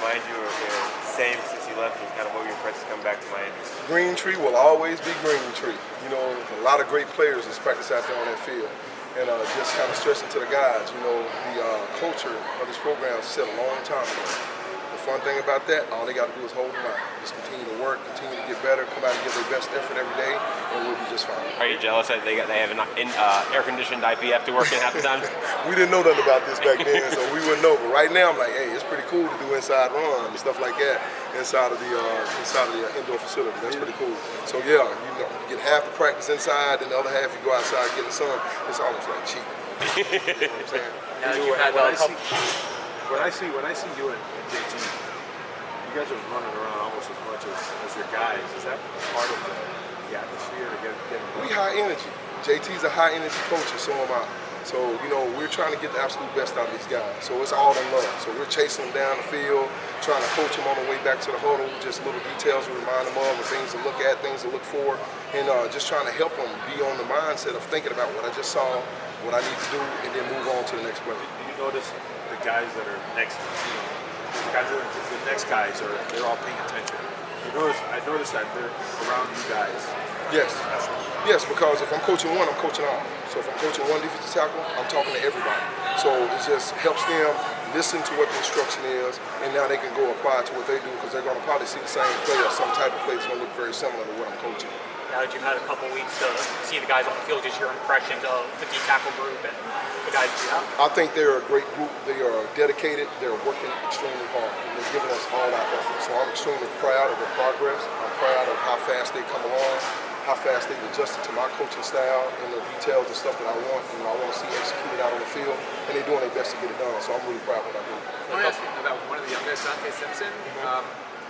Mind you, same since you left, and kind of what were your impressions coming back to Miami? Green Tree will always be Green Tree. You know, a lot of great players that's practice out there on that field. And just kind of stressing to the guys, you know, the culture of this program was set a long time ago. The fun thing about that, all they got to do is hold them out. Just continue to work, continue to get better, come out and give their best effort every day, and we'll be just fine. Are you jealous that they have an air-conditioned IPF to work in half the time? We didn't know nothing about this back then, so we wouldn't know. But right now, I'm like, hey, it's pretty cool to do inside runs and stuff like that inside of the indoor facility. That's pretty cool. So yeah, you know, you get half the practice inside, and the other half you go outside and get the sun. It's almost like cheating. You know what I'm saying? When I see you and JT, you guys are running around almost as much as your guys. Is that part of the atmosphere to get We high energy. JT's a high energy coach, and so am I. So, you know, we're trying to get the absolute best out of these guys. So it's all in love. So we're chasing them down the field, trying to coach them on the way back to the huddle, just little details to remind them of, and things to look at, things to look for, and just trying to help them be on the mindset of thinking about what I just saw, what I need to do, and then move on to the next play. Do you notice the guys that are next, the next guys they're all paying attention? I noticed that they're around you guys. Yes. Yes, because if I'm coaching one, I'm coaching all. So if I'm coaching one defensive tackle, I'm talking to everybody. So it just helps them listen to what the instruction is, and now they can go apply it to what they do, because they're going to probably see the same play or some type of play that's going to look very similar to what I'm coaching. Now that you've had a couple weeks to see the guys on the field, just your impression of the D-tackle group and the guys you have? I think they're a great group. They are dedicated. They're working extremely hard. And they're giving us all our effort. So I'm extremely proud of their progress. I'm proud of how fast they come along, how fast they've adjusted to my coaching style and the details and stuff that I want, and I want to see executed out on the field. And they're doing their best to get it done. So I'm really proud of what I do. I want to ask you about one of the young guys, Dante Simpson.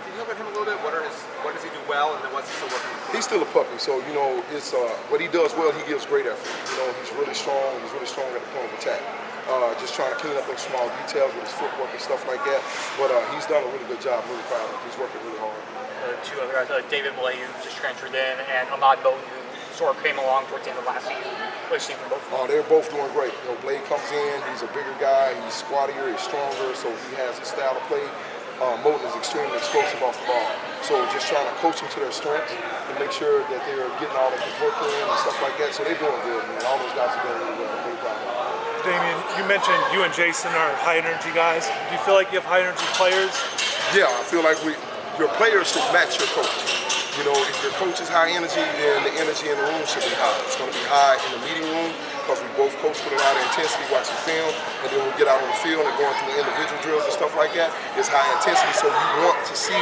Can you talk about him a little bit? What does he do well, and then what's he still working on? He's still a puppy, so you know it's what he does well. He gives great effort. You know, he's really strong. He's really strong at the point of attack. Just trying to clean up those small details with his footwork and stuff like that. But he's done a really good job. I'm really proud of him. He's working really hard. Two other guys, David Blay, who just transferred in, and Ahmad Bowden, who sort of came along towards the end of last season. What do you think from both of them? They're both doing great. You know, Blade comes in. He's a bigger guy. He's squattier. He's stronger. So he has his style to play. Moten is extremely explosive off the ball. So just trying to coach them to their strengths and make sure that they're getting all of the work in and stuff like that. So they're doing good, man. All those guys are doing really well. I'm really proud of them. Damian, you mentioned you and Jason are high energy guys. Do you feel like you have high energy players? Yeah, I feel like your players should match your coach. You know, if your coach is high energy, then the energy in the room should be high. It's going to be high in the meeting room because we both coach with a lot of intensity watching film, and then we get out on the field and going through the individual drills and stuff like that. It's high intensity, so you want to see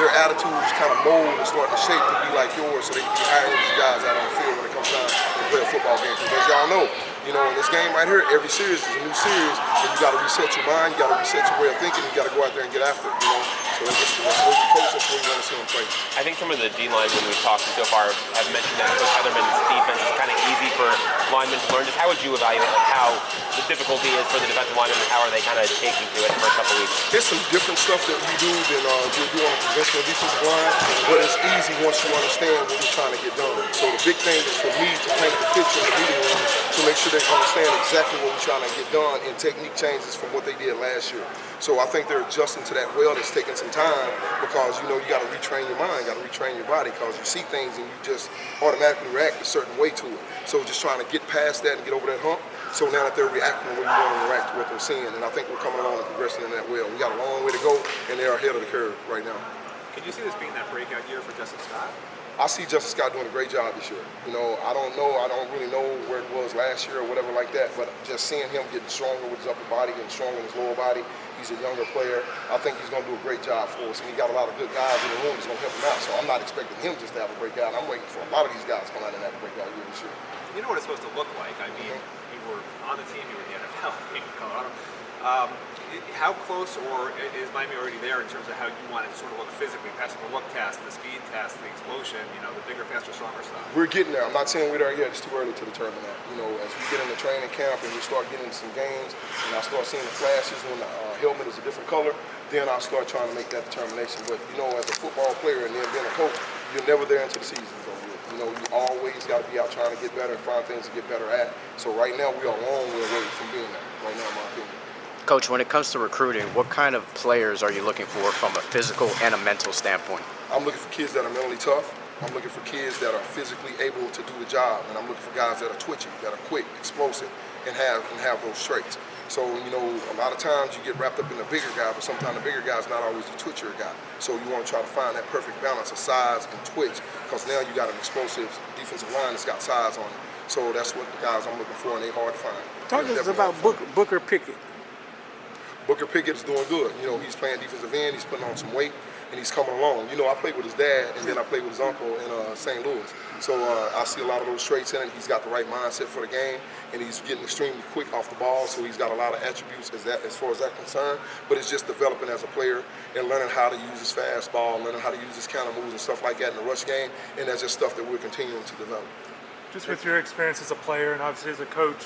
their attitudes kind of mold and start to shape to be like yours, so they can be high energy guys out on the field when it comes time to play a football game. Because as y'all know, you know, in this game right here, every series is a new series, and you got to reset your mind, you got to reset your way of thinking, you got to go out there and get after it, you know. So that's what we coach, that's what we want to see them play. I think some of the D-line when we've talked so far have mentioned that Coach Heatherman's defense is kind of easy for linemen to learn. Just how would you evaluate how the difficulty is for the defensive linemen, and how are they kind of taking to it the first couple weeks? There's some different stuff that we do than we do on a conventional defensive line, but it's easy once you understand what we're trying to get done. So the big thing is for me to paint the picture in the meeting room to make sure they understand exactly what we're trying to get done and technique changes from what they did last year. So I think they're adjusting to that well. It's taking some time because, you know, you got to retrain your mind, you got to retrain your body because you see things and you just automatically react a certain way to it. So just trying to get past that and get over that hump. So now that they're reacting the way you want to react to what they're seeing, and I think we're coming along and progressing in that well. We got a long way to go, and they're ahead of the curve right now. Can you see this being that breakout year for Justin Scott? I see Justin Scott doing a great job this year. You know, I don't really know where it was last year or whatever like that, but just seeing him getting stronger with his upper body, getting stronger in his lower body, he's a younger player. I think he's going to do a great job for us, and he got a lot of good guys in the room that's going to help him out. So I'm not expecting him just to have a breakout. I'm waiting for a lot of these guys to come out and have a breakout year this year. You know what it's supposed to look like. I mean, you were on the team, you were in the NFL, in Colorado. How close or is Miami already there in terms of how you want it to sort of look physically, passing the look test, the speed test, the explosion, you know, the bigger, faster, stronger stuff? We're getting there. I'm not saying we're there yet. It's too early to determine that. You know, as we get into training camp and we start getting into some games and I start seeing the flashes when the helmet is a different color, then I'll start trying to make that determination. But, you know, as a football player and then being a coach, you're never there until the season's over. You know, you always got to be out trying to get better and find things to get better at. So right now, we are a long way away from being there, right now, in my opinion. Coach, when it comes to recruiting, what kind of players are you looking for from a physical and a mental standpoint? I'm looking for kids that are mentally tough. I'm looking for kids that are physically able to do the job, and I'm looking for guys that are twitchy, that are quick, explosive, and have those traits. So, you know, a lot of times you get wrapped up in the bigger guy, but sometimes the bigger guy is not always the twitchier guy. So you want to try to find that perfect balance of size and twitch, because now you got an explosive defensive line that's got size on it. So that's what the guys I'm looking for, and they're hard to find. Talk to us about Booker Pickett. Booker Pickett is doing good. You know, he's playing defensive end, he's putting on some weight, and he's coming along. You know, I played with his dad, and then I played with his uncle in St. Louis. So I see a lot of those traits in it. He's got the right mindset for the game, and he's getting extremely quick off the ball, so he's got a lot of attributes as far as that's concerned. But it's just developing as a player and learning how to use his fastball, learning how to use his counter moves and stuff like that in the rush game, and that's just stuff that we're continuing to develop. Just with your experience as a player and obviously as a coach,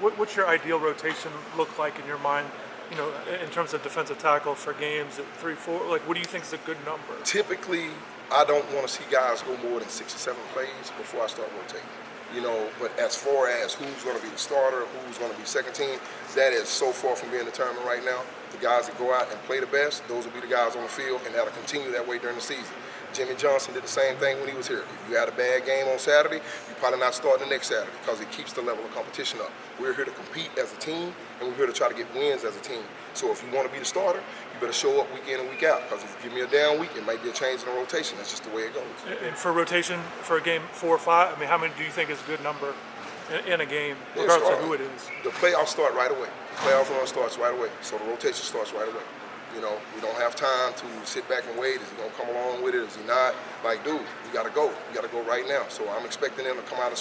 what's your ideal rotation look like in your mind? You know, in terms of defensive tackle for games at 3-4, like what do you think is a good number? Typically, I don't want to see guys go more than 6 or 7 plays before I start rotating. You know, but as far as who's going to be the starter, who's going to be second team, that is so far from being determined right now. The guys that go out and play the best, those will be the guys on the field, and that'll continue that way during the season. Jimmy Johnson did the same thing when he was here. If you had a bad game on Saturday, you're probably not starting the next Saturday because it keeps the level of competition up. We're here to compete as a team, and we're here to try to get wins as a team. So if you want to be the starter, you better show up week in and week out, because if you give me a down week, it might be a change in the rotation. That's just the way it goes. And for rotation for a game 4 or 5, I mean, how many do you think is a good number in a game, regardless of who it is? The playoffs start right away. The playoff run starts right away. So the rotation starts right away. You know, we don't have time to sit back and wait. Is he going to come along with it? Is he not? Like, dude, you got to go. You got to go right now. So I'm expecting them to come out of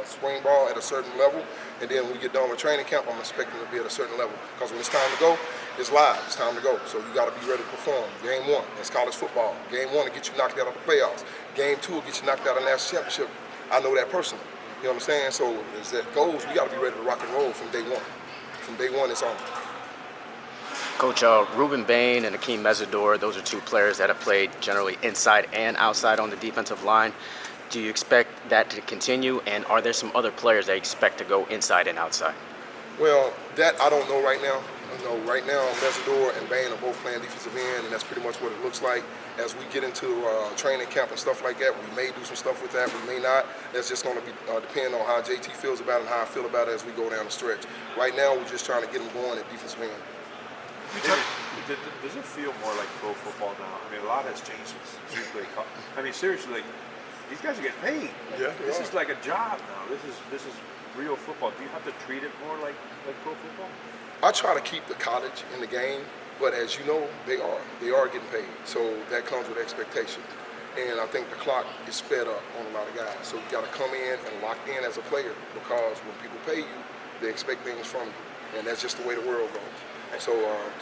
spring ball at a certain level. And then when we get done with training camp, I'm expecting them to be at a certain level. Because when it's time to go, it's live. It's time to go. So you got to be ready to perform. Game 1, that's college football. Game 1 will get you knocked out of the playoffs. Game 2 will get you knocked out of the national championship. I know that personally. You know what I'm saying? So as that goes, we got to be ready to rock and roll from day 1. From day 1, it's on. Coach, Ruben Bain and Akeem Mesidor, those are 2 players that have played generally inside and outside on the defensive line. Do you expect that to continue, and are there some other players that you expect to go inside and outside? Well, that I don't know right now. You know, right now, Mesidor and Bain are both playing defensive end, and that's pretty much what it looks like. As we get into training camp and stuff like that, we may do some stuff with that, we may not. That's just going to be depend on how JT feels about it and how I feel about it as we go down the stretch. Right now, we're just trying to get them going at defensive end. Does it feel more like pro football now? I mean, a lot has changed since you played. I mean, seriously, like, these guys are getting paid. Yeah, this is like a job now. This is real football. Do you have to treat it more like pro football? I try to keep the college in the game, but as you know, they are getting paid. So that comes with expectations. And I think the clock is sped up on a lot of guys. So you got to come in and lock in as a player, because when people pay you, they expect things from you. And that's just the way the world goes. So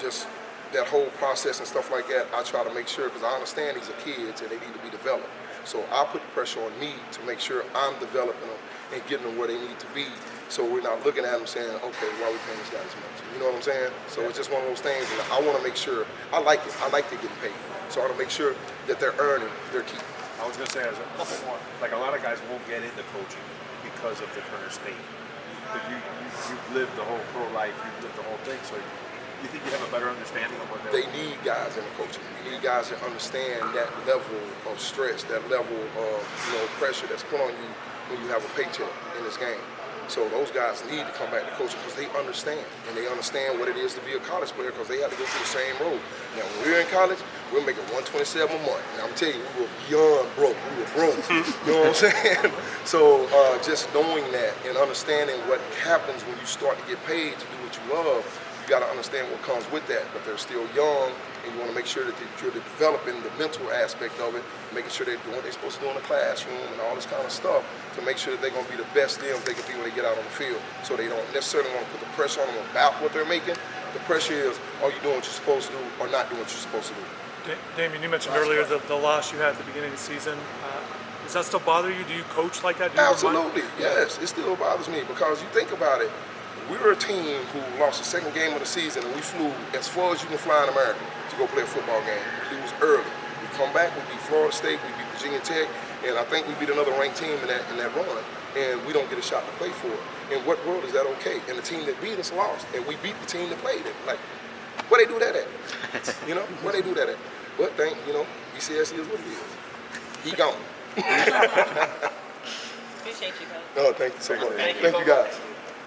just that whole process and stuff like that, I try to make sure, because I understand these are kids and they need to be developed. So I put the pressure on me to make sure I'm developing them and getting them where they need to be. So we're not looking at them saying, okay, why are we paying this guy this much? You know what I'm saying? So it's just one of those things, and I want to make sure, I like it. I like to get paid. So I want to make sure that they're earning their keep. I was going to say, like, a lot of guys won't get into coaching because of the current state. But you've lived the whole pro life, you've lived the whole thing, so you think you have a better understanding of what they need guys in the coaching. You need guys that understand that level of stress, that level of pressure that's put on you when you have a paycheck in this game. So those guys need to come back to coaching because they understand, and they understand what it is to be a college player, because they had to go through the same road. Now, when we were in college, we were making $127 a month. And I'm telling you, we were beyond broke. We were broke. You know what I'm saying? So just knowing that and understanding what happens when you start to get paid to do what you love, you got to understand what comes with that. But they're still young, and you want to make sure that you're developing the mental aspect of it, making sure they're doing what they're supposed to do in the classroom and all this kind of stuff to make sure that they're going to be the best them they can be when they get out on the field. So they don't necessarily want to put the pressure on them about what they're making. The pressure is, are you doing what you're supposed to do or not doing what you're supposed to do? Damione, you mentioned earlier the loss you had at the beginning of the season. Does that still bother you? Do you coach like that? Absolutely, yes. It still bothers me, because you think about it, we were a team who lost the second game of the season, and we flew as far as you can fly in America to go play a football game. We lose early. We come back, we beat Florida State, we beat Virginia Tech, and I think we beat another ranked team in that run, and we don't get a shot to play for it. In what world is that okay? And the team that beat us lost, and we beat the team that played it. Like, where they do that at? You know, where they do that at? But BCS is what it is. He gone. Appreciate you guys. Oh, thank you so much. Thank you guys.